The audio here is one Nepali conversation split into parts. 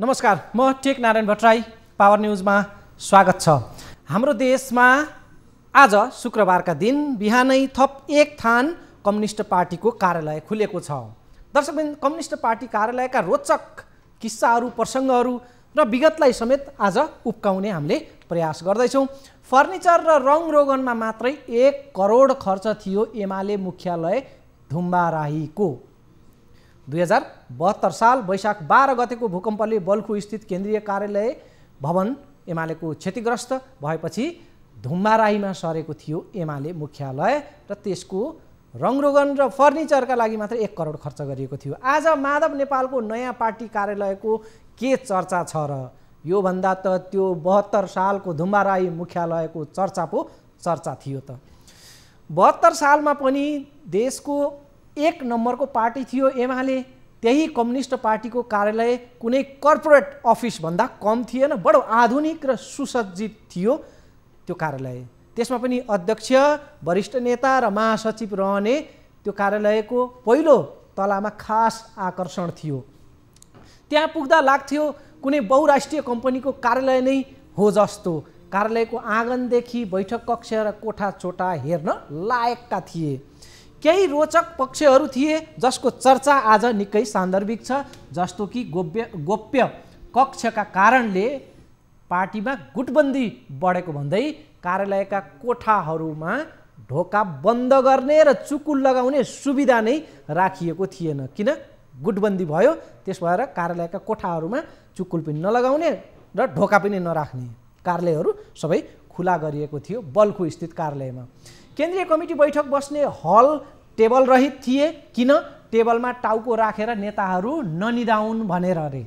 नमस्कार, म टेक नारायण भट्टराई। पावर न्यूजमा स्वागत छ। हाम्रो देशमा आज शुक्रबारका दिन बिहानै थप एक थान कम्युनिस्ट पार्टीको कार्यालय खुलेको छ। दर्शकवृन्द, कम्युनिस्ट पार्टी कार्यालयका रोचक किस्साहरू, प्रसङ्गहरू र विगतलाई समेत आज उप्काउने हामीले प्रयास गर्दैछौँ। फर्निचर र रङरोगनमा मात्रै 1 करोड खर्च थियो एमाले मुख्यालय धुम्बाराहीको। 2072 साल वैशाख 12 गतेको भूकम्पले बल्खु स्थित केन्द्रीय कार्यालय भवन एमालेको क्षतिग्रस्त भएपछि धुम्बाराहीमा सरेको थियो एमाले मुख्यालय र त्यसको रङरोगन र फर्निचरका लागि मात्र 1 करोड खर्च गरिएको थियो। आज माधव नेपालको नयाँ पार्टी कार्यालयको के चर्चा छ र? योभन्दा त त्यो 72 सालको धुम्बाराही मुख्यालयको चर्चा थियो त। 72 सालमा पनि देशको 1 नम्बरको पार्टी थियो एमाले। त्यही कम्युनिस्ट पार्टीको कार्यालय कुनै कर्पोरेट अफिस भन्दा कम थिएन, बडो आधुनिक र सुसज्जित थियो त्यो कार्यालय। त्यसमा पनि अध्यक्ष, वरिष्ठ नेता र महासचिव रहने त्यो कार्यालयको पहिलो तलामा खास आकर्षण थियो। त्यहाँ पुग्दा लाग्थ्यो कुनै बहुराष्ट्रिय कम्पनीको कार्यालय नै हो जस्तो। कार्यालयको आँगनदेखि बैठक कक्ष र कोठाचोटा हेर्न लायकका थिए। केही रोचक पक्षहरू थिए जसको चर्चा आज निकै सान्दर्भिक छ, जस्तो कि गोप्य कक्षका कारणले पार्टीमा गुटबन्दी बढेको भन्दै कार्यालयका कोठाहरूमा ढोका बन्द गर्ने र चुकुल लगाउने सुविधा नै राखिएको थिएन। किन? गुटबन्दी भयो, त्यस भएर कार्यालयका कोठाहरूमा चुकुल पनि नलगाउने र ढोका पनि नराख्ने कार्यालयहरू सबै खुला गरिएको थियो बल्खु स्थित कार्यालयमा। केन्द्रीय कमिटी बैठक बस्ने हल टेबल रहित थिए। किन? टेबलमा टाउको राखेर नेताहरू ननिदाउन् भनेर अरे।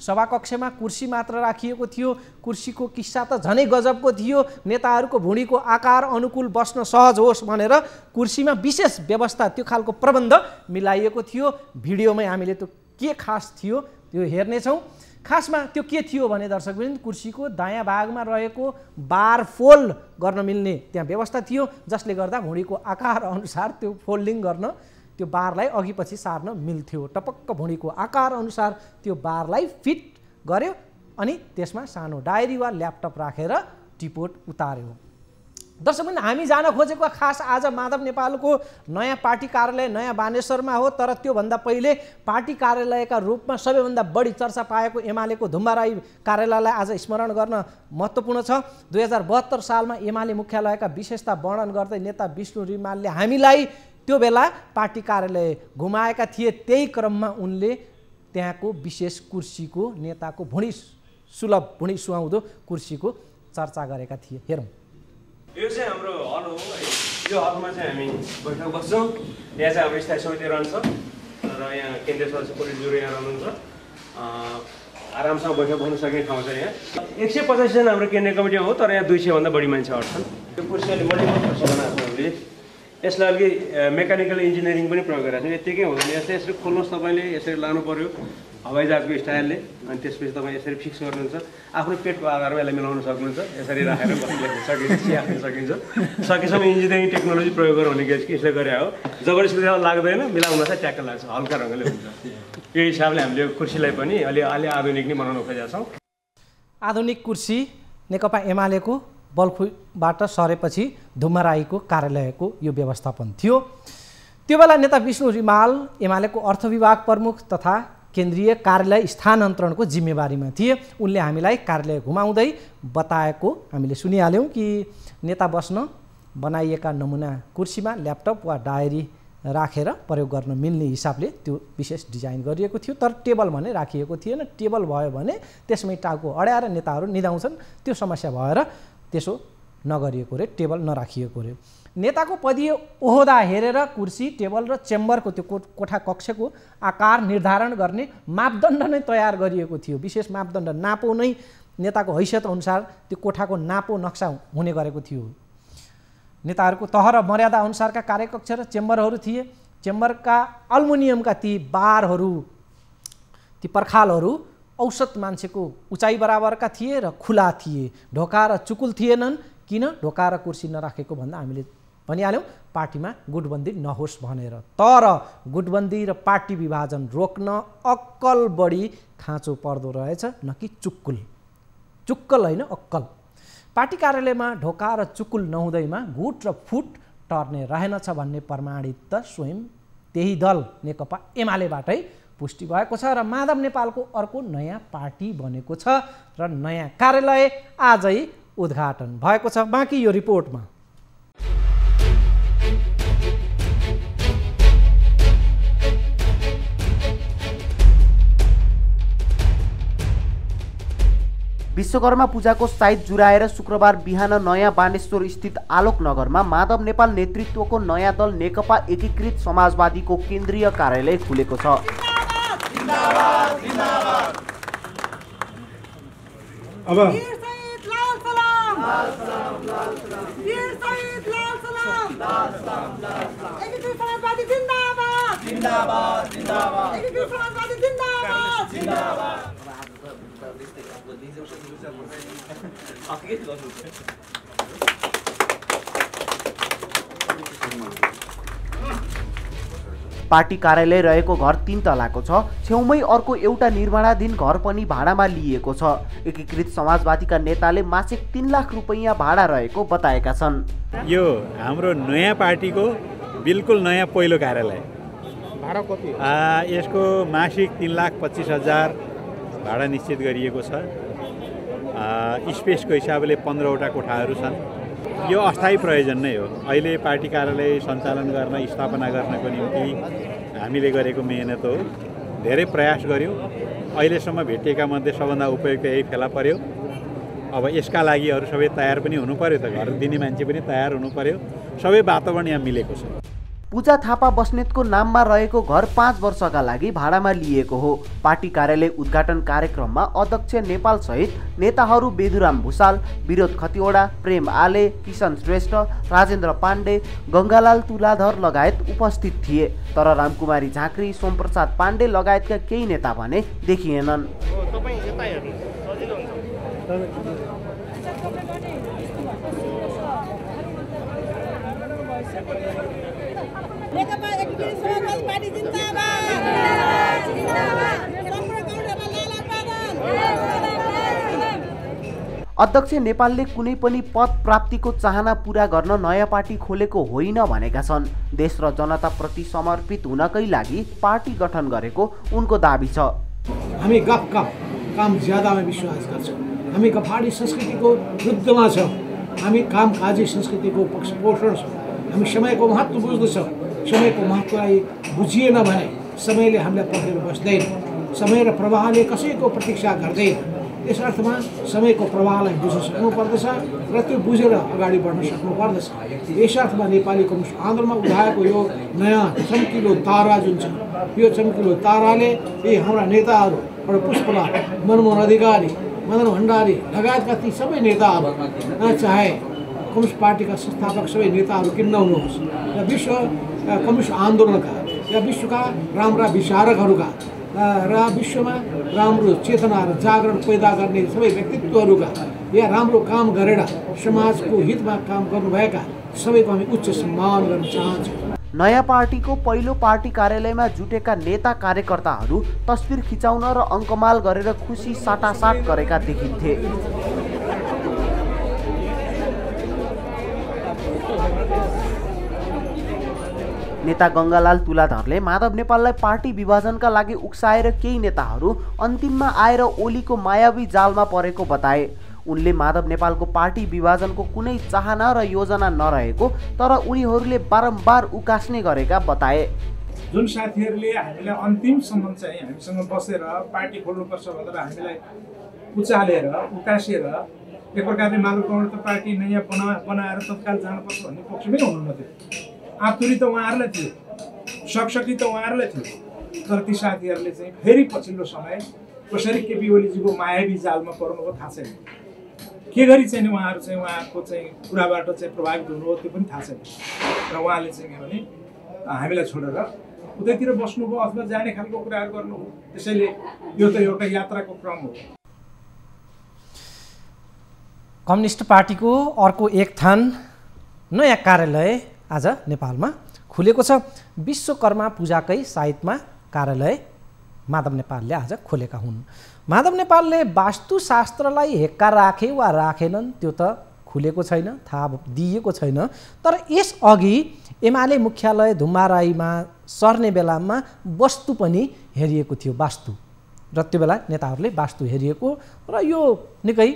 सभाकक्षमा कुर्सी मात्र राखिएको थियो। कुर्सीको किस्सा त झनै गजबको थियो। नेताहरूको भुँडीको आकार अनुकूल बस्न सहज होस् भनेर कुर्सीमा विशेष व्यवस्था, त्यो खालको प्रबन्ध मिलाइएको थियो। भिडियोमै हामीले त्यो के खास थियो त्यो हेर्नेछौँ। खासमा त्यो के थियो भने दर्शकवृन्द, कुर्सीको दायाँ भागमा रहेको बार फोल्ड गर्न मिल्ने त्यहाँ व्यवस्था थियो, जसले गर्दा भुँडीको आकार अनुसार त्यो फोल्डिङ गर्न त्यो बारलाई अघि पछि सार्न मिल्थ्यो। टपक्क भुँडीको आकार अनुसार त्यो बारलाई फिट गर्यो अनि त्यसमा सानो डायरी वा ल्यापटप राखेर टिपोट उतार्यो। दर्शकवृन्द, हामी जान खोजेको खास आज माधव नेपालको नयाँ पार्टी कार्यालय नयाँ बानेश्वरमा हो। तर त्योभन्दा पहिले पार्टी कार्यालयका रूपमा सबैभन्दा बढी चर्चा पाएको एमालेको धुम्बाराही कार्यालयलाई आज स्मरण गर्न महत्त्वपूर्ण छ। 2072 सालमा एमाले मुख्यालयका विशेषता वर्णन गर्दै नेता विष्णु रिमालले हामीलाई त्यो बेला पार्टी कार्यालय घुमाएका थिए। त्यही क्रममा उनले त्यहाँको विशेष कुर्सीको, नेताको भुँडी सुलभ, भुँडी सुहाउँदो कुर्सीको चर्चा गरेका थिए। हेरौँ। यो चाहिँ हाम्रो हल हो है। यो हलमा चाहिँ हामी बैठक बस्छौँ। यहाँ चाहिँ हाम्रो स्थायी समिति रहन्छ र यहाँ केन्द्रीय सदस्य पोलिटब्युरो यहाँ रहनुहुन्छ। आरामसँग बैठक बस्न सक्ने ठाउँ छ यहाँ। 185 जना हाम्रो केन्द्रीय कमिटी हो, तर यहाँ 200 भन्दा बढी मान्छे अट्छन्। यो कुर्सी अलि मल्टिपल कुर्सी बनाएको छ हामीले। यसलाई अलिकति मेकानिकल इन्जिनियरिङ पनि प्रयोग गरेको छ। यत्तिकै हुँदैन, यसरी खोल्नुहोस्, तपाईँले यसरी लानु पर्यो हवाईजहाजको स्टाइलले, अनि त्यसपछि तपाईँ यसरी फिक्स गर्नुहुन्छ। आफ्नो पेटको आधारमा यसलाई मिलाउन सक्नुहुन्छ। यसरी राखेर बस्न सकिन्छ, सियाख्न सकिन्छ। सकेसम्म इन्जिनियरिङ टेक्नोलोजी प्रयोग गर्नु हुने यसले गरे हो। जबरजस्ती लाग्दैन, मिलाउन चाहिँ ट्याक्क लाग्छ, हल्का रङले हुन्छ। यो हिसाबले हामीले कुर्सीलाई पनि अलि आधुनिक नै बनाउन खोजेका छौँ। आधुनिक कुर्सी नेकपा एमालेको बल्खुबाट सरेपछि धुम्बाराहीको कार्यालयको यो व्यवस्थापन थियो। त्यो बेला नेता विष्णु रिमाल एमालेको अर्थ विभाग प्रमुख तथा केन्द्रीय कार्यालय स्थानान्तरणको जिम्मेवारीमा थिए। उनले हामीलाई कार्यालय घुमाउँदै बताएको हामीले सुनिहाल्यौँ कि नेता बस्न बनाइएका नमुना कुर्सीमा ल्यापटप वा डायरी राखेर प्रयोग गर्न मिल्ने हिसाबले त्यो विशेष डिजाइन गरिएको थियो। तर टेबल भने राखिएको थिएन। टेबल भयो भने त्यसमै टाउको अड्याएर नेताहरू निदाउँछन्, त्यो समस्या भएर त्यसो नगरिएको रे, टेबल नराखिएको रे। नेताको पदीय ओहदा हेरेर कुर्सी, टेबल र चेम्बरको त्यो कोठा कक्षको आकार निर्धारण गर्ने मापदण्ड नै तयार गरिएको थियो। विशेष मापदण्ड, नापो नै नेताको हैसियत अनुसार त्यो कोठाको नापो नक्सा हुने गरेको थियो। नेताहरूको तह र मर्यादा अनुसारका कार्यकक्ष र चेम्बरहरू थिए। चेम्बरका अल्मुनियमका ती बारहरू, ती पर्खालहरू औसत मान्छेको उचाइ बराबरका थिए र खुला थिए। ढोका र चुकुल थिएनन्। किन? ढोका र कुर्सी नराखेको भन्दा हामीले भनिहाल्यौँ पार्टीमा गुटबन्दी नहोस् भनेर। तर गुटबन्दी र पार्टी विभाजन रोक्न अक्कल बढी खाँचो पर्दो रहेछ, न कि चुक्कुल। चुक्कल होइन, अक्कल। पार्टी कार्यालयमा ढोका र चुक्कुल नहुँदैमा गुट र फुट टर्ने रहेनछ भन्ने प्रमाणित त स्वयं त्यही दल नेकपा एमालेबाटै पुष्टि भएको छ र माधव नेपालको अर्को नयाँ पार्टी बनेको छ र नयाँ कार्यालय आजै उद्घाटन भएको छ। बाँकी यो रिपोर्टमा। विश्वकर्मा पूजाको साइत जुराएर शुक्रबार बिहान नयाँ बानेश्वर स्थित आलोक नगरमा माधव नेपाल नेतृत्वको नयाँ दल नेकपा एकीकृत समाजवादीको केन्द्रीय कार्यालय खुलेको छ। पार्टी कार्यालय रहेको घर 3 तलाको छ। छेउमै अर्को एउटा निर्माणाधीन घर पनि भाडामा लिएको छ। एकीकृत समाजवादीका नेताले मासिक 3 लाख रुपैयाँ भाडा रहेको बताएका छन्। यो हाम्रो नयाँ पार्टीको बिल्कुल नयाँ पहिलो कार्यालय। भाडा कति? यसको मासिक 3,25,000 भाडा निश्चित गरिएको छ। स्पेसको हिसाबले 15वटा कोठाहरू छन्। यो अस्थायी प्रयोजन नै हो। अहिले पार्टी कार्यालय सञ्चालन गर्न, स्थापना गर्नको निम्ति हामीले गरेको मेहनत हो। धेरै प्रयास गर्यौँ। अहिलेसम्म भेटिएका मध्ये सबभन्दा उपयुक्त यही फेला पर्यो। अब यसका लागि अरू सबै तयार पनि हुनु पर्यो, त घर दिने मान्छे पनि तयार हुनु पर्यो। सबै वातावरण यहाँ मिलेको छ। पूजा थापा बस्नेतको नाममा रहेको घर 5 वर्षका लागि भाडामा लिएको हो। पार्टी कार्यालय उद्घाटन कार्यक्रममा अध्यक्ष नेपाल सहित नेताहरू बेदुराम भुसाल, विरोध खतिवडा, प्रेम आले, किशन श्रेष्ठ, राजेन्द्र पाण्डे, गङ्गालाल तुलाधर लगायत उपस्थित थिए। तर रामकुमारी झाँक्री, सोमप्रसाद पाण्डे लगायतका केही नेता भने देखिएनन्। अध्यक्ष नेपालले कुनै पनि पद प्राप्तिको चाहना पूरा गर्न नयाँ पार्टी खोलेको होइन भनेका छन्। देश र जनताप्रति समर्पित हुनकै लागि पार्टी गठन गरेको उनको दाबी छ। हामी गफ काम ज्यादामा विश्वास गर्छौँ। हामी गफाडी संस्कृतिको विरुद्धमा छौँ। हामी कामकाजी संस्कृतिको पक्षपोषण छौँ। हामी समयको महत्त्व बुझ्दछौँ। समयको महत्त्वलाई बुझिएन भने समयले हामीलाई पक्रेर बस्दैन। समय र प्रवाहले कसैको प्रतीक्षा गर्दैन। यस अर्थमा समयको प्रवाहलाई बुझ्न सक्नुपर्दछ र त्यो बुझेर अगाडि बढ्न सक्नुपर्दछ। यस अर्थमा नेपाली कम्युनिस्ट आन्दोलनमा उठाएको यो नयाँ चम्किलो तारा जुन छ, यो चम्किलो ताराले यी हाम्रा नेताहरू पुष्पलाल, मनमोहन अधिकारी, मदन भण्डारी लगायतका ती सबै नेताहरू, चाहे कम्युनिस्ट पार्टीका संस्थापक सबै नेताहरू किन नहुनुहोस्, र विश्व कम्युनिस्ट आन्दोलनका या विश्वका राम्रा विचारकहरूका र विश्वमा राम्रो चेतना र जागरण पैदा गर्ने सबै व्यक्तित्वहरूका या राम्रो काम गरेर समाजको हितमा काम गर्नुभएका सबैको हामी उच्च सम्मान गर्न चाहन्छौँ। नयाँ पार्टीको पहिलो पार्टी कार्यालयमा जुटेका नेता कार्यकर्ताहरू तस्बिर खिचाउन र अङ्कमाल गरेर खुसी साटासाट गरेका देखिन्थे। नेता गङ्गालाल तुलाधरले माधव नेपाललाई पार्टी विभाजनका लागि उक्साएर केही नेताहरू अन्तिममा आएर ओलीको मायावी जालमा परेको बताए। उनले माधव नेपालको पार्टी विभाजनको कुनै चाहना र योजना नरहेको तर उनीहरूले बारम्बार उकास्ने गरेका बताए। जुन साथीहरूले हामीलाई अन्तिमसम्म चाहिँ हामीसँग बसेर पार्टी खोल्नुपर्छ भनेर हामीलाई उचालेर उकासेर एक प्रकारले माधव कम्युनिस्ट पार्टी नयाँ बनाएर तत्काल जानुपर्छ भन्ने पक्षमै हुनुहुन्थ्यो। आतुरी त उहाँहरूलाई थियो, सकसकी त उहाँहरूलाई थियो। तर ती साथीहरूले चाहिँ फेरि पछिल्लो समय कसरी केपी ओलीजीको मायावी जालमा पर्नुभयो थाहा छैन। के गरी चाहिँ उहाँहरू चाहिँ उहाँको चाहिँ कुराबाट चाहिँ प्रभावित हुनुभयो त्यो पनि थाहा छैन। र उहाँले चाहिँ के भने हामीलाई छोडेर उतैतिर बस्नुभयो अथवा जाने खालको कुराहरू गर्नुभयो। त्यसैले यो त एउटा यात्राको क्रम हो। कम्युनिस्ट पार्टीको अर्को एक थान नयाँ कार्यालय आज नेपालमा खुलेको छ। विश्वकर्मा पूजाकै साइटमा कार्यालय माधव नेपालले आज खोलेका हुन्। माधव नेपालले वास्तुशास्त्रलाई हेक्का राखे वा राखेनन् त्यो त खुलेको छैन, थाहा दिएको छैन। तर यसअघि एमाले मुख्यालय धुम्माराईमा सर्ने बेलामा वस्तु पनि हेरिएको थियो, वास्तु, र त्यो बेला नेताहरूले वास्तु हेरिएको र यो निकै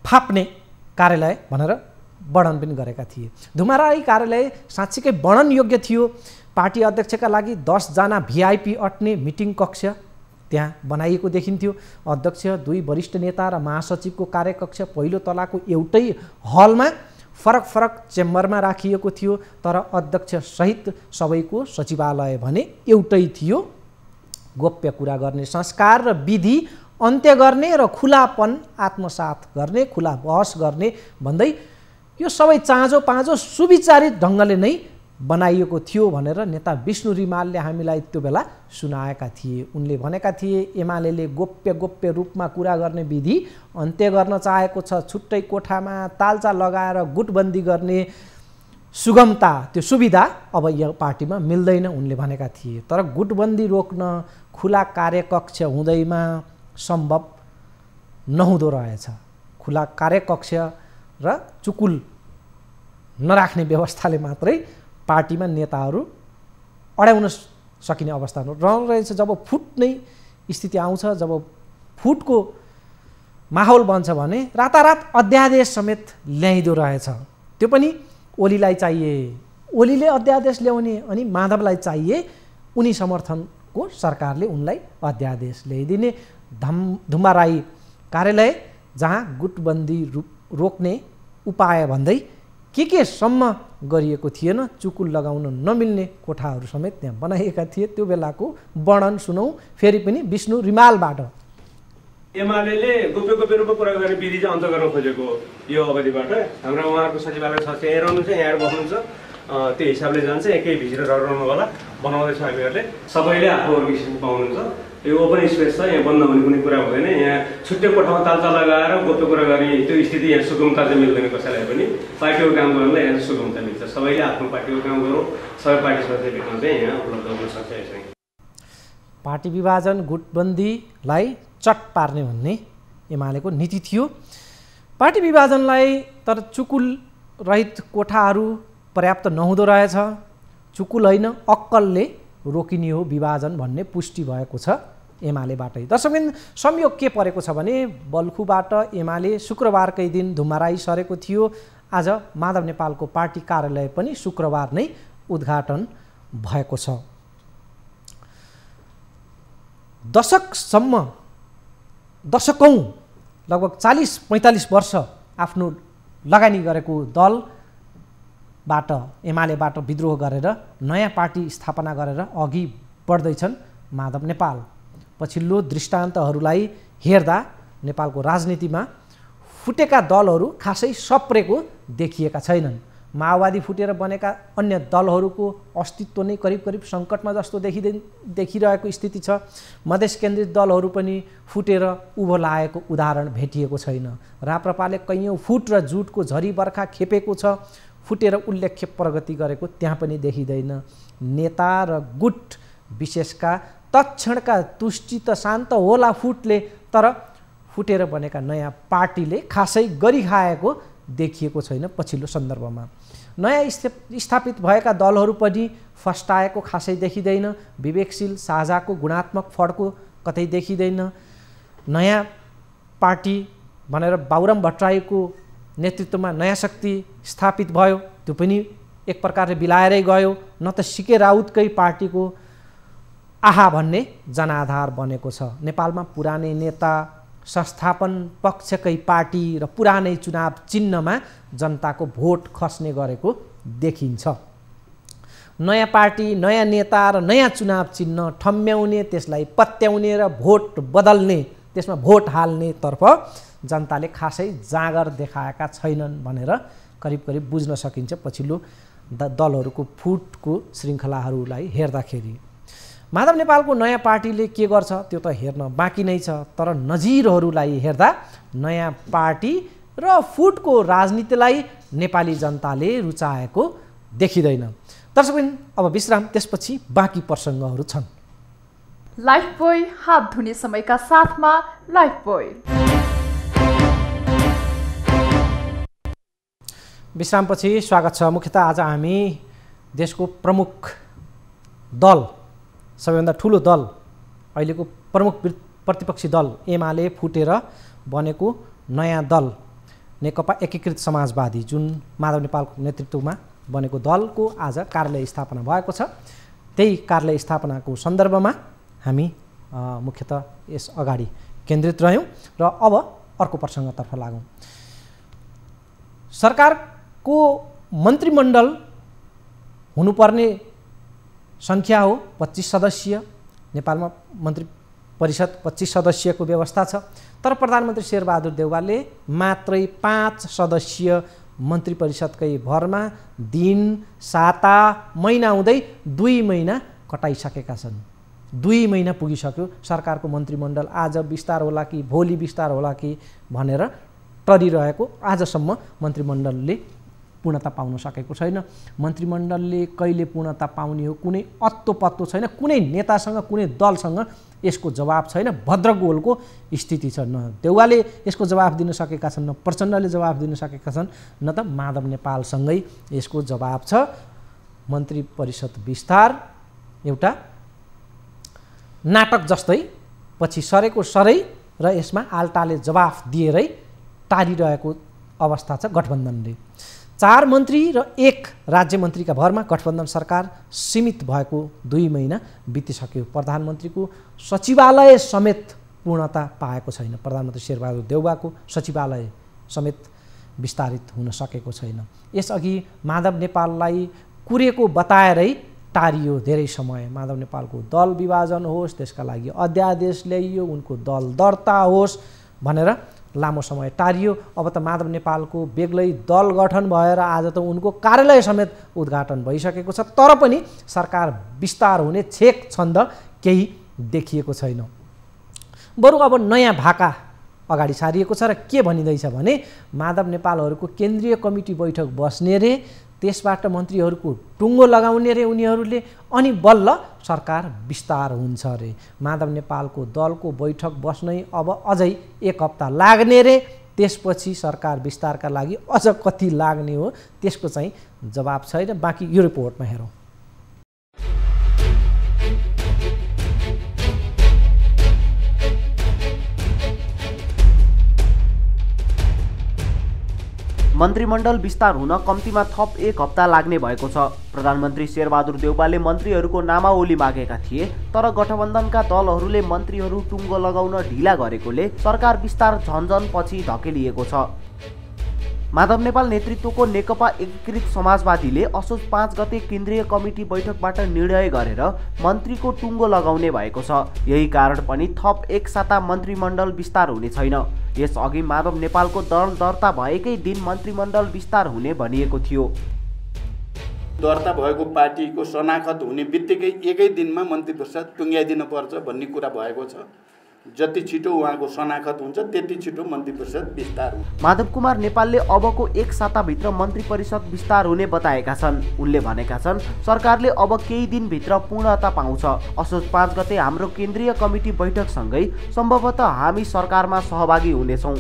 फाप्ने कार्यालय भनेर वर्णन पनि गरेका थिए। धुम्माराई कार्यालय साँच्चीकै वर्णन योग्य थियो। पार्टी अध्यक्षका लागि 10 जना भिआइपी अट्ने मिटिङ कक्ष त्यहाँ बनाइएको देखिन्थ्यो। अध्यक्ष, 2 वरिष्ठ नेता र महासचिवको कार्यकक्ष पहिलो तलाको एउटै हलमा फरक फरक चेम्बरमा राखिएको थियो। तर अध्यक्ष सहित सबैको सचिवालय भने एउटै थियो। गोप्य कुरा गर्ने संस्कार र विधि अन्त्य गर्ने र खुलापन आत्मसात गर्ने, खुला बहस गर्ने भन्दै यो सबै चाँजो पाँजो सुविचारित ढङ्गले नै बनाइएको थियो भनेर नेता विष्णु रिमालले हामीलाई त्यो बेला सुनाएका थिए। उनले भनेका थिए एमालेले गोप्य रूपमा कुरा गर्ने विधि अन्त्य गर्न चाहेको छ। छुट्टै कोठामा तालचा लगाएर गुटबन्दी गर्ने सुगमता, त्यो सुविधा अब यो पार्टीमा मिल्दैन उनले भनेका थिए। तर गुटबन्दी रोक्न खुला कार्यकक्ष हुँदैमा सम्भव नहुँदो रहेछ। खुला कार्यकक्ष र चुकुल नराख्ने व्यवस्थाले मात्रै पार्टीमा नेताहरू अड्याउन सकिने अवस्था रहेछ। जब फुट्ने स्थिति आउँछ, जब फुटको माहौल बन्छ भने रातारात अध्यादेश समेत ल्याइदो रहेछ। त्यो पनि ओलीलाई चाहिए, ओलीले अध्यादेश ल्याउने, अनि माधवलाई चाहिए उनी समर्थनको सरकारले उनलाई अध्यादेश ल्याइदिने। धुम्माराई कार्यालय जहाँ गुटबन्दी रोक्ने उपाय भन्दै के सम्म गरिएको थिएन, चुकुल लगाउन नमिल्ने कोठाहरू समेत त्यहाँ बनाइएका थिए। त्यो बेलाको वर्णन सुनौँ फेरि पनि विष्णु रिमालबाट। एमाले गोप्य रूपमा कुरा गर्ने विधि चाहिँ अन्त गर्न खोजेको यो अवधिबाट हाम्रो उहाँहरूको सचिवालय छ, यहाँ रहनुहुन्छ, यहाँ बस्नुहुन्छ, त्यो हिसाबले जान्छ। एकै भित्र रहनु होला बनाउँदैछ हामीहरूले। सबैले आफ्नो वर्गीकरण पाउनुहुन्छ। यो ओपन स्पेस छ, यहाँ बन्द भन्ने कुनै कुरा हुँदैन। यहाँ छुट्टै कोठामा तालचा लगाएर गोप्य कुरा गर्ने त्यो स्थिति, यहाँ सुगमता चाहिँ मिल्दैन कसैलाई पनि। पार्टीको काम गर्नलाई यहाँ सुगमता मिल्छ। सबैले आफ्नो पार्टीको काम गरौँ, सबै पार्टी सदस्य भेट्न चाहिँ यहाँ उपलब्ध हुन सक्छ। यसरी पार्टी विभाजन, गुटबन्दीलाई चट पार्ने भन्ने एमालेको नीति थियो। पार्टी विभाजनलाई तर चुकुल रहित कोठाहरू पर्याप्त नहुँदो रहेछ। चुकुल होइन, अक्कलले रोकिने हो विभाजन भन्ने पुष्टि भएको छ एमालेबाटै। दर्शकबिन, संयोग के परेको छ भने बल्खुबाट एमाले शुक्रबारकै दिन धुम्माराई सरेको थियो। आज माधव नेपालको पार्टी कार्यालय पनि शुक्रबार नै उद्घाटन भएको छ। दशकौँ लगभग 40-45 वर्ष आफ्नो लगानी गरेको दलबाट, एमालेबाट विद्रोह गरेर नयाँ पार्टी स्थापना गरेर अघि बढ्दैछन् माधव नेपाल। पछिल्लो दृष्टान्तहरूलाई हेर्दा नेपालको राजनीतिमा फुटेका दलहरू खासै सप्रेको देखिएका छैनन्। माओवादी फुटेर बनेका अन्य दलहरूको अस्तित्व नै करिब सङ्कटमा जस्तो देखिरहेको स्थिति छ। मधेस केन्द्रित दलहरू पनि फुटेर उभो लागेको उदाहरण भेटिएको छैन। राप्रपाले कैयौँ फुट र जुटको झरी बर्खा खेपेको छ, फुटेर उल्लेख्य प्रगति गरेको त्यहाँ पनि देखिँदैन। नेता र गुट विशेषका तत्क्षणका तुष्टि त शान्त होला फुटले, तर फुटेर बनेका नयाँ पार्टीले खासै गरी खाएको देखिएको छैन। पछिल्लो सन्दर्भमा नयाँ स्थापित भएका दलहरू पनि फस्टाएको खासै देखिँदैन। विवेकशील साझाको गुणात्मक फड्को कतै देखिँदैन। नयाँ पार्टी भनेर बाबुराम भट्टराईको नेतृत्वमा नयाँ शक्ति स्थापित भयो, त्यो पनि एक प्रकारले बिलाएरै गयो। न त सिके राउतकै पार्टीको आहा भन्ने जनाधार बनेको छ। नेपालमा पुरानै नेता, संस्थापन पक्षकै पार्टी र पुरानै चुनाव चिन्हमा जनताको भोट खस्ने गरेको देखिन्छ। नयाँ पार्टी, नयाँ नेता र नयाँ चुनाव चिन्ह ठम्म्याउने, त्यसलाई पत्याउने र भोट बदल्ने, त्यसमा भोट हाल्नेतर्फ जनताले खासै जाँगर देखाएका छैनन् भनेर करिब बुझ्न सकिन्छ पछिल्लो दलहरूको फुटको श्रृङ्खलाहरूलाई हेर्दाखेरि। माधव नेपालको नयाँ पार्टीले के गर्छ त्यो त हेर्न बाँकी नै छ। तर नजिरहरूलाई हेर्दा नयाँ पार्टी र फुटको राजनीतिलाई नेपाली जनताले रुचाएको देखिँदैन। दर्शकबिन अब विश्राम, त्यसपछि बाँकी प्रसङ्गहरू छन्। लाइफबोय हात धुने समयका साथमा लाइफबोय। विश्रामपछि स्वागत छ। मुख्यतः आज हामी देशको प्रमुख दल, सबैभन्दा ठुलो दल, अहिलेको प्रमुख प्रतिपक्षी दल एमाले फुटेर बनेको नयाँ दल नेकपा एकीकृत समाजवादी, जुन माधव नेपालको नेतृत्वमा बनेको दलको आज कार्यालय स्थापना भएको छ। त्यही कार्यालय स्थापनाको सन्दर्भमा हामी मुख्यतः यस अगाडि केन्द्रित रह्यौँ र अब अर्को प्रसङ्गतर्फ लागौँ। सरकारको मन्त्रीमण्डल हुनुपर्ने सङ्ख्या हो 25 सदस्यीय। नेपालमा मन्त्री परिषद 25 सदस्यको व्यवस्था छ, तर प्रधानमन्त्री शेरबहादुर देउवाले मात्रै 5 सदस्यीय मन्त्री परिषदकै भरमा दिन, साता, महिना हुँदै 2 महिना कटाइसकेका छन्। 2 महिना पुगिसक्यो। सरकारको मन्त्रीमण्डल आज विस्तार होला कि भोलि विस्तार होला कि भनेर टरिरहेको, आजसम्म मन्त्रीमण्डलले पूर्णता पाउन सकेको छैन। मन्त्रीमण्डलले कहिले पूर्णता पाउने हो कुनै अत्तो पत्तो छैन। कुनै नेतासँग, कुनै दलसँग यसको जवाब छैन। भद्रगोलको स्थिति छ। न देउवाले यसको जवाब दिन सकेका छन्, न प्रचण्डले जवाब दिन सकेका छन्, न त माधव नेपालसँगै यसको जवाब छ। मन्त्री परिषद विस्तार एउटा नाटक जस्तै पछि सरेको सरै र यसमा आल्टाले जवाफ दिएरै टारिरहेको अवस्था छ गठबन्धनले। 4 मन्त्री र 1 राज्य मन्त्रीका भरमा गठबन्धन सरकार सीमित भएको 2 महिना बितिसक्यो। प्रधानमन्त्रीको सचिवालय समेत पूर्णता पाएको छैन। प्रधानमन्त्री शेरबहादुर देउवाको सचिवालय समेत विस्तारित हुन सकेको छैन। यसअघि माधव नेपाललाई कुरेको बताएरै टारियो धेरै समय। माधव नेपालको दल विभाजन होस्, त्यसका लागि अध्यादेश ल्याइयो, उनको दल दर्ता होस् भनेर लामो समय टारियो। अब त माधव नेपालको बेग्लै दल गठन भएर आज त उनको कार्यालय समेत उद्घाटन भइसकेको छ, तर पनि सरकार विस्तार हुने छेक छन्द केही देखिएको छैन। बरु अब नयाँ भाका अगाडि सारिएको छ र के भनिँदैछ भने माधव नेपालहरूको केन्द्रीय कमिटी बैठक बस्ने रे, त्यसबाट मन्त्रीहरूको टुङ्गो लगाउने रे उनीहरूले, अनि बल्ल सरकार विस्तार हुन्छ रे। माधव नेपालको दलको बैठक बस्नै अब अझै 1 हप्ता लाग्ने रे। त्यसपछि सरकार विस्तारका लागि अझ कति लाग्ने हो त्यसको चाहिँ जवाब छैन। बाँकी यो रिपोर्टमा हेरौँ। मन्त्रीमण्डल विस्तार हुन कम्तीमा थप 1 हप्ता लाग्ने भएको छ। प्रधानमन्त्री शेरबहादुर देउवाले मन्त्रीहरूको नामावली मागेका थिए, तर गठबन्धनका दलहरूले मन्त्रीहरू टुङ्गो लगाउन ढिला गरेकोले सरकार विस्तार झन्झन पछि धकेलिएको छ। माधव नेपाल नेतृत्वको नेकपा एकीकृत समाजवादीले असोज 5 गते केन्द्रीय कमिटी बैठकबाट निर्णय गरेर मन्त्रीको टुङ्गो लगाउने भएको छ। यही कारण पनि थप 1 साता मन्त्रीमण्डल विस्तार हुने छैन। यसअघि माधव नेपालको दल दर्ता भएकै दिन मन्त्रीमण्डल विस्तार हुने भनिएको थियो। दर्ता भएको पार्टीको शनाखत हुने बित्तिकै एकै दिनमा मन्त्री परिषद टुङ्ग्याइदिनु पर्छ भन्ने कुरा भएको छ। जति छिटो उहाँको शनाखत हुन्छ त्यति छिटो मन्त्री परिषद विस्तार हुन्छ। माधव कुमार नेपालले अबको 1 साताभित्र मन्त्री परिषद विस्तार हुने बताएका छन्। उनले भनेका छन् सरकारले अब केही दिनभित्र पूर्णता पाउँछ। असोज 5 गते हाम्रो केन्द्रीय कमिटी बैठकसँगै सम्भवतः हामी सरकारमा सहभागी हुनेछौँ।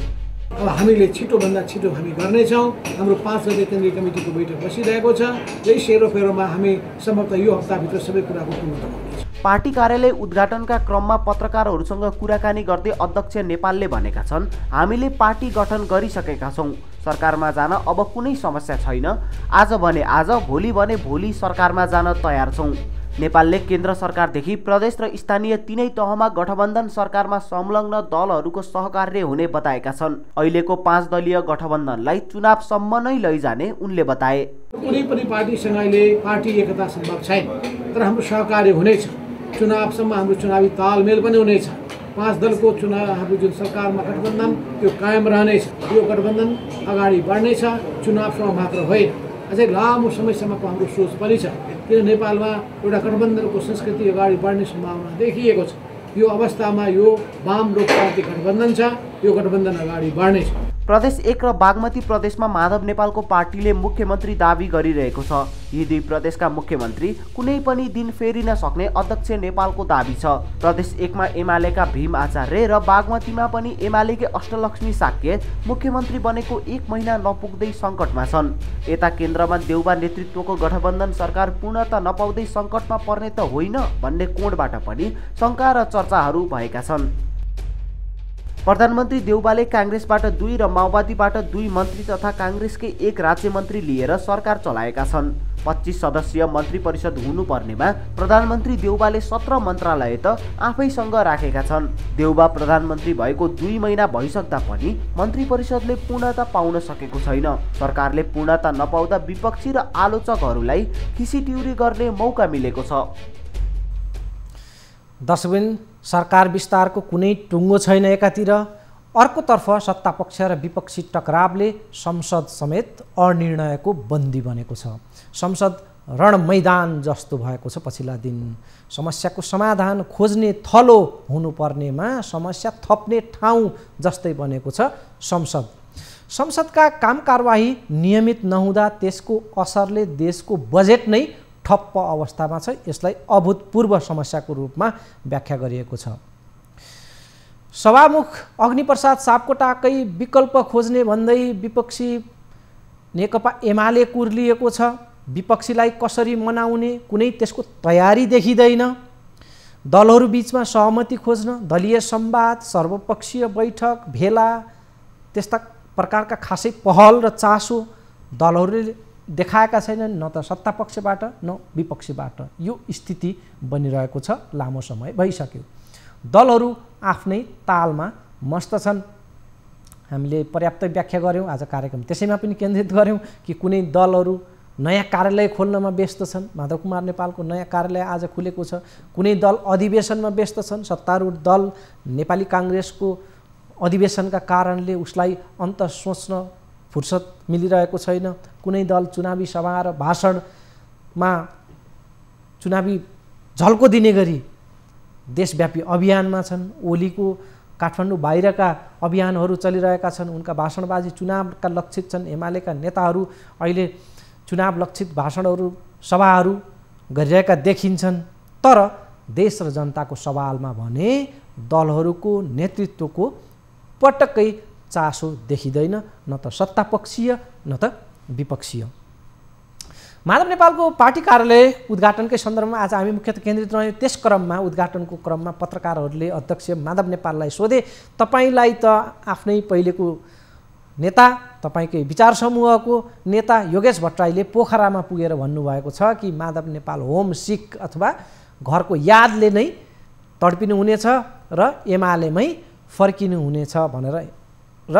अब हामीले छिटोभन्दा छिटो हामी गर्नेछौँ। हाम्रो 5 गते केन्द्रीय कमिटीको बैठक बसिरहेको छ। यही सेरोफेरोमा हामी सम्भवतः यो हप्ताभित्र सबै कुराको पूर्णता गर्नेछौँ। पार्टी कार्यालय उद्घाटनका क्रममा पत्रकारहरूसँग कुराकानी गर्दै अध्यक्ष नेपालले भनेका छन् हामीले पार्टी गठन गरिसकेका छौँ। सरकारमा जान अब कुनै समस्या छैन। आज भने आज, भोलि भने भोलि सरकारमा जान तयार छौँ। नेपालले केन्द्र सरकारदेखि प्रदेश र स्थानीय तीनै तहमा गठबन्धन सरकारमा संलग्न दलहरूको सहकार्य हुने बताएका छन्। अहिलेको 5 दलीय गठबन्धनलाई चुनावसम्म नै लैजाने उनले बताए। कुनै पनि पार्टीसँग अहिले पार्टी एकता सम्भव छैन, तर हाम्रो सहकार्य हुनेछ। चुनावसम्म हाम्रो चुनावी तालमेल पनि हुनेछ। 5 दलको चुनाव हाम्रो जुन सरकारमा गठबन्धन त्यो कायम रहनेछ। यो गठबन्धन अगाडि बढ्नेछ, चुनावसम्म मात्र होइन, अझै लामो समयसम्मको हाम्रो सोच पनि छ। किन नेपालमा एउटा गठबन्धनको संस्कृति अगाडि बढ्ने सम्भावना देखिएको छ। यो अवस्थामा यो वाम लोकतान्त्रिक गठबन्धन छ, यो गठबन्धन अगाडि बढ्नेछ। प्रदेश 1 र बागमती प्रदेशमा माधव नेपालको पार्टीले मुख्यमन्त्री दाबी गरिरहेको छ। यी दुई प्रदेशका मुख्यमन्त्री कुनै पनि दिन फेरिन सक्ने अध्यक्ष नेपालको दाबी छ। प्रदेश 1 मा एमालेका भीम आचार्य र बागमतीमा पनि एमालेकै अष्टलक्ष्मी साक्य मुख्यमन्त्री बनेको 1 महिना नपुग्दै सङ्कटमा छन्। यता केन्द्रमा देउबा नेतृत्वको गठबन्धन सरकार पूर्णता नपाउँदै सङ्कटमा पर्ने त होइन भन्ने कोणबाट पनि शङ्का र चर्चाहरू भएका छन्। प्रधानमन्त्री देउबाले काङ्ग्रेसबाट 2 र माओवादीबाट 2 मन्त्री तथा काङ्ग्रेसकै 1 राज्य मन्त्री लिएर सरकार चलाएका छन्। 25 सदस्यीय मन्त्री परिषद हुनुपर्नेमा प्रधानमन्त्री देउबाले 17 मन्त्रालय त आफैसँग राखेका छन्। देउबा प्रधानमन्त्री भएको 2 महिना भइसक्दा पनि मन्त्री परिषदले पूर्णता पाउन सकेको छैन। सरकारले पूर्णता नपाउँदा विपक्षी र आलोचकहरूलाई खिसीटिउरी गर्ने मौका मिलेको छ। दशबिन सरकार विस्तारको कुनै टुङ्गो छैन एकातिर, अर्कोतर्फ सत्तापक्ष र विपक्षी टकरावले संसद समेत अनिर्णयको बन्दी बनेको छ। संसद रणमैदान जस्तो भएको छ। पछिल्ला दिन समस्याको समाधान खोज्ने थलो हुनुपर्नेमा समस्या थप्ने ठाउँ जस्तै बनेको छ संसद। संसदका काम कारबाही नियमित नहुँदा त्यसको असरले देशको बजेट नै ठप्प अवस्थामा छ। यसलाई अभूतपूर्व समस्याको रूपमा व्याख्या गरिएको छ। सभामुख अग्निप्रसाद सापकोटाकै विकल्प खोज्ने भन्दै विपक्षी नेकपा एमाले कुर्लिएको छ। विपक्षीलाई कसरी मनाउने कुनै त्यसको तयारी देखिँदैन। दलहरू बीचमा सहमति खोज्न दलीय संवाद, सर्वपक्षीय बैठक, भेला त्यस्ता प्रकारका खासै पहल र चासो दलहरूले देखाएका छैनन्, न त सत्तापक्षबाट न विपक्षीबाट। यो स्थिति बनिरहेको छ, लामो समय भइसक्यो। दलहरू आफ्नै तालमा मस्त छन्। हामीले पर्याप्त व्याख्या गऱ्यौँ, आज कार्यक्रम त्यसैमा पनि केन्द्रित गऱ्यौँ कि कुनै दलहरू नयाँ कार्यालय खोल्नमा व्यस्त छन्। माधव कुमार नेपालको नयाँ कार्यालय आज खुलेको छ। कुनै दल अधिवेशनमा व्यस्त छन्। सत्तारूढ दल नेपाली काङ्ग्रेसको अधिवेशनका कारणले उसलाई अन्त सोच्न फुर्सद मिलिरहेको छैन। कुनै दल चुनावी सभा र भाषणमा चुनावी झल्को दिने गरी देशव्यापी अभियानमा छन्। ओलीको काठमाडौँ बाहिरका अभियानहरू चलिरहेका छन्। उनका भाषणबाजी चुनावका लक्षित छन्। एमालेका नेताहरू अहिले चुनाव लक्षित भाषणहरू सभाहरू गरिरहेका देखिन्छन्। तर देश र जनताको सवालमा भने दलहरूको नेतृत्वको पटक्कै चासो देखिँदैन, न त सत्तापक्षीय न त विपक्षीय। माधव नेपालको पार्टी कार्यालय उद्घाटनकै सन्दर्भमा आज हामी मुख्यतः केन्द्रित रह्यौँ। त्यस क्रममा उद्घाटनको क्रममा पत्रकारहरूले अध्यक्ष माधव नेपाललाई सोधे, तपाईँलाई त आफ्नै पहिलेको नेता, तपाईँकै विचार समूहको नेता योगेश भट्टराईले पोखरामा पुगेर भन्नुभएको छ कि माधव नेपाल होम सिक अथवा घरको यादले नै तडपिनुहुनेछ र एमालेमै फर्किनुहुनेछ भनेर र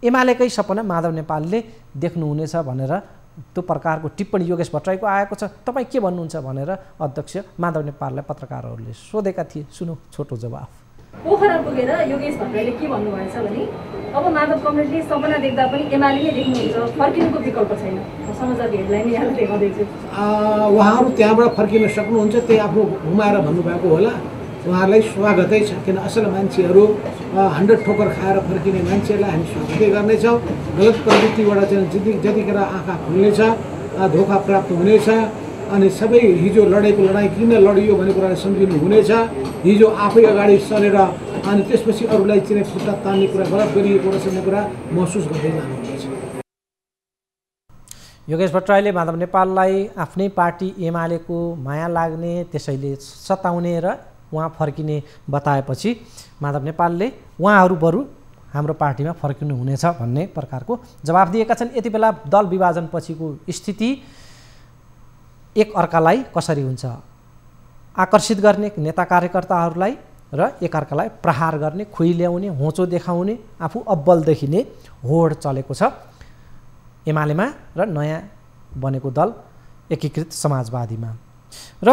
एमालेकै सपना माधव नेपालले देख्नुहुनेछ भनेर त्यो प्रकारको टिप्पणी योगेश भट्टराईको आएको छ। तपाईँ के भन्नुहुन्छ भनेर अध्यक्ष माधव नेपाललाई पत्रकारहरूले सोधेका थिए। सुनौ छोटो जवाफ। पोखरा पुगेर योगेश भट्टराईले के भन्नुभएछ भने अब माधव कमरेडले सपना देख्दा पनि एमाले नै देख्नुहुन्छ, फर्किनुको विकल्प छैन। समाचार हेडलाइन यहाँ देखाउँदैछु। उहाँहरू त्यहाँबाट फर्किन सक्नुहुन्छ, त्यही आफ्नो घुमाएर भन्नुभएको होला। उहाँहरूलाई स्वागतै छ, किन असल मान्छेहरू 100 ठोकर खाएर फर्किने मान्छेहरूलाई हामी स्वागतै गर्नेछौँ। गलत प्रवृत्तिबाट चाहिँ जतिखेर आँखा खुल्नेछ, धोका प्राप्त हुनेछ अनि सबै हिजो लडेको लडाइँ किन लडियो भन्ने कुरालाई सम्झिनु हुनेछ। हिजो आफै अगाडि चलेर अनि त्यसपछि अरूलाई चाहिँ खुट्टा तान्ने कुरा, गलत गरिएको रहेछ भन्ने कुरा महसुस गर्दै जानुहुनेछ। योगेश भट्टराईले माधव नेपाललाई आफ्नै पार्टी एमालेको माया लाग्ने, त्यसैले सताउने र उहाँ फर्किने बताएपछि माधव नेपालले उहाँहरू बरु हाम्रो पार्टीमा फर्किनु हुनेछ भन्ने प्रकारको जवाफ दिएका छन्। यति बेला दल विभाजन पछिको स्थिति एक अर्कालाई कसरी हुन्छ आकर्षित गर्ने नेता कार्यकर्ताहरूलाई र एकअर्कालाई प्रहार गर्ने, खुइ ल्याउने, होचो देखाउने, आफू अब्बल देखिने होड चलेको छ एमालेमा र नयाँ बनेको दल एकीकृत समाजवादीमा। र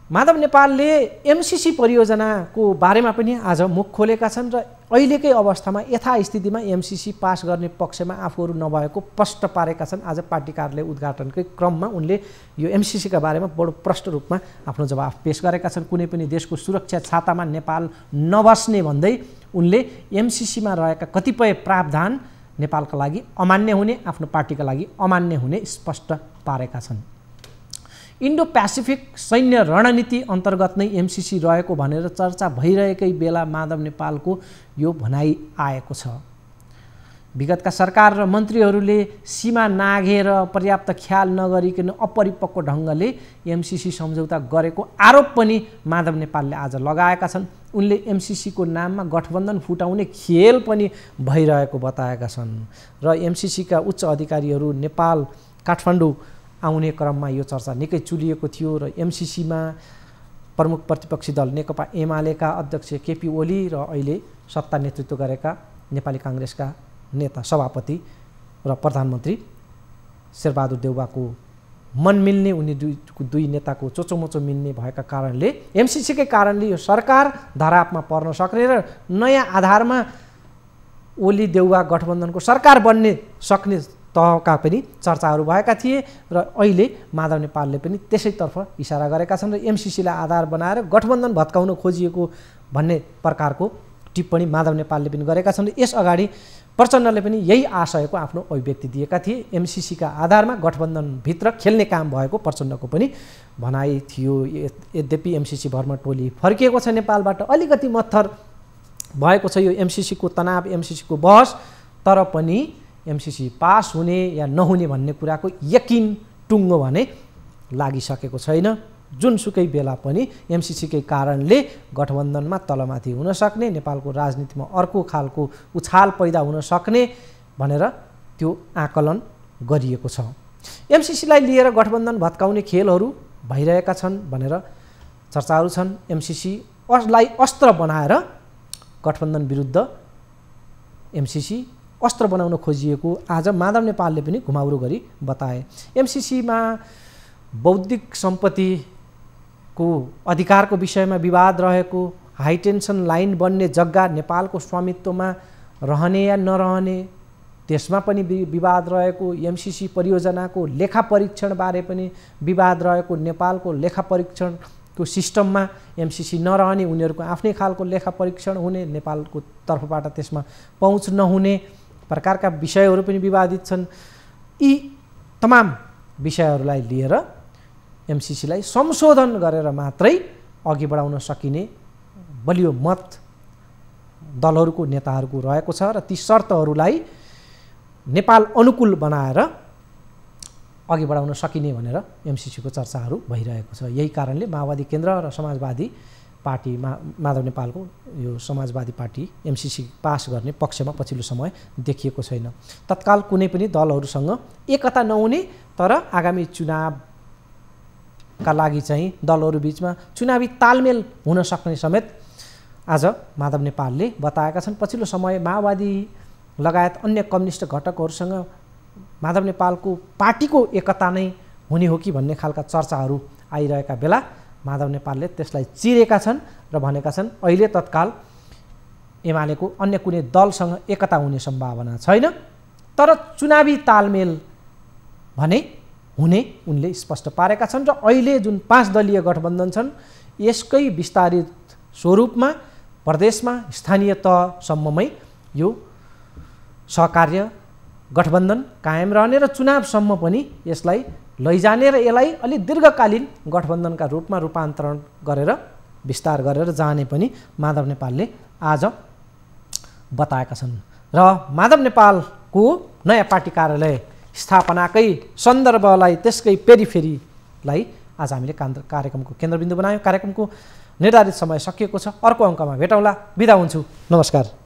माधव नेपालले एमसिसी परियोजनाको बारेमा पनि आज मुख खोलेका छन् र अहिलेकै अवस्थामा यथास्थितिमा एमसिसी पास गर्ने पक्षमा आफूहरू नभएको प्रष्ट पारेका छन्। आज पार्टी कार्यालय उद्घाटनकै क्रममा उनले यो एमसिसीका बारेमा बडो प्रष्ट रूपमा आफ्नो जवाफ पेश गरेका छन्। कुनै पनि देशको सुरक्षा छातामा नेपाल नबस्ने भन्दै उनले एमसिसीमा रहेका कतिपय प्रावधान नेपालका लागि अमान्य हुने, आफ्नो पार्टीका लागि अमान्य हुने स्पष्ट पारेका छन्। इन्डो पेसिफिक सैन्य रणनीति अन्तर्गत नै एमसिसी रहेको भनेर चर्चा भइरहेकै बेला माधव नेपालको यो भनाइ आएको छ। विगतका सरकार र मन्त्रीहरूले सीमा नाघेर पर्याप्त ख्याल नगरिकन अपरिपक्व ढङ्गले एमसिसी सम्झौता गरेको आरोप पनि माधव नेपालले आज लगाएका छन्। उनले एमसिसीको नाममा गठबन्धन फुटाउने खेल पनि भइरहेको बताएका छन् र एमसिसीका उच्च अधिकारीहरू नेपाल काठमाडौँ आउने क्रममा यो चर्चा निकै चुलिएको थियो र एमसिसीमा प्रमुख प्रतिपक्षी दल नेकपा एमालेका अध्यक्ष केपी ओली र अहिले सत्ता नेतृत्व गरेका नेपाली काङ्ग्रेसका नेता सभापति र प्रधानमन्त्री शेरबहादुर देउवाको मन मिल्ने, उनी दुई नेताको चोचोमोचो मिल्ने भएका कारणले एमसिसीकै कारणले यो सरकार धरापमा पर्न सक्ने र नयाँ आधारमा ओली देउवा गठबन्धनको सरकार बन्ने सक्ने तहका पनि चर्चाहरू भएका थिए र अहिले माधव नेपालले पनि त्यसैतर्फ इसारा गरेका छन् र एमसिसीलाई आधार बनाएर गठबन्धन भत्काउन खोजिएको भन्ने प्रकारको टिप्पणी माधव नेपालले पनि गरेका छन् र यसअगाडि प्रचण्डले पनि यही आशयको आफ्नो अभिव्यक्ति दिएका थिए। एमसिसीका आधारमा गठबन्धनभित्र खेल्ने काम भएको प्रचण्डको पनि भनाइ थियो। यद्यपि एमसिसी भरमा टोली फर्किएको छ नेपालबाट, अलिकति मत्थर भएको छ यो एमसिसीको तनाव, एमसिसीको बहस, तर पनि एमसिसी पास हुने या नहुने भन्ने कुराको यकिन टुङ्गो भने लागिसकेको छैन। जुनसुकै बेला पनि एमसिसीकै कारणले गठबन्धनमा तलमाथि हुन सक्ने, नेपालको राजनीतिमा अर्को खालको उछाल पैदा हुन सक्ने भनेर त्यो आकलन गरिएको छ। एमसिसीलाई लिएर गठबन्धन भत्काउने खेलहरू भइरहेका छन् भनेर चर्चाहरू छन्। एमसिसीलाई अस्त्र बनाएर गठबन्धन विरुद्ध एमसिसी अस्त्र बनाउन खोजिएको आज माधव नेपालले पनि घुमाउरो गरी बताए। एमसिसीमा बौद्धिक सम्पत्तिको अधिकारको विषयमा विवाद रहेको, हाइटेन्सन लाइन बन्ने जग्गा नेपालको स्वामित्वमा रहने या नरहने त्यसमा पनि विवाद रहेको, एमसिसी परियोजनाको लेखा परीक्षणबारे पनि विवाद रहेको, नेपालको लेखा परीक्षणको सिस्टममा एमसिसी नरहने, उनीहरूको आफ्नै खालको लेखा परीक्षण हुने, नेपालको तर्फबाट त्यसमा पहुँच नहुने प्रकारका विषयहरू पनि विवादित छन्। यी तमाम विषयहरूलाई लिएर एमसिसीलाई संशोधन गरेर मात्रै अघि बढाउन सकिने बलियो मत दलहरूको नेताहरूको रहेको छ र ती शर्तहरूलाई नेपाल अनुकूल बनाएर अघि बढाउन सकिने भनेर एमसिसीको चर्चाहरू भइरहेको छ। यही कारणले माओवादी केन्द्र र समाजवादी पार्टी माधव नेपालको यो समाजवादी पार्टी एमसिसी पास गर्ने पक्षमा पछिल्लो समय देखिएको छैन। तत्काल कुनै पनि दलहरूसँग एकता नहुने तर आगामी चुनावका लागि चाहिँ दलहरू बिचमा चुनावी तालमेल हुन सक्ने समेत आज माधव नेपालले बताएका छन्। पछिल्लो समय माओवादी लगायत अन्य कम्युनिस्ट घटकहरूसँग माधव नेपालको पार्टीको एकता नै हुने हो कि भन्ने खालका चर्चाहरू आइरहेका बेला माधव नेपालले त्यसलाई चिरेका छन् र भनेका छन् अहिले तत्काल एमालेको अन्य कुनै दलसँग एकता हुने सम्भावना छैन, तर चुनावी तालमेल भने हुने उनले स्पष्ट पारेका छन्। र अहिले जुन 5 दलीय गठबन्धन छन् यसकै विस्तारित स्वरूपमा प्रदेशमा स्थानीय तहसम्ममै यो सहकार्य गठबन्धन कायम रहने र चुनावसम्म पनि यसलाई लैजाने र यसलाई अलि दीर्घकालीन गठबन्धनका रूपमा रूपान्तरण गरेर विस्तार गरेर जाने पनि माधव नेपालले आज बताएका छन्। र माधव नेपालको नयाँ पार्टी कार्यालय स्थापनाकै सन्दर्भलाई त्यसकै पेरिफेरीलाई आज हामीले कार्यक्रमको केन्द्रबिन्दु बनायौँ। कार्यक्रमको निर्धारित समय सकिएको छ। अर्को अङ्कमा भेटौँला। बिदा हुन्छु। नमस्कार।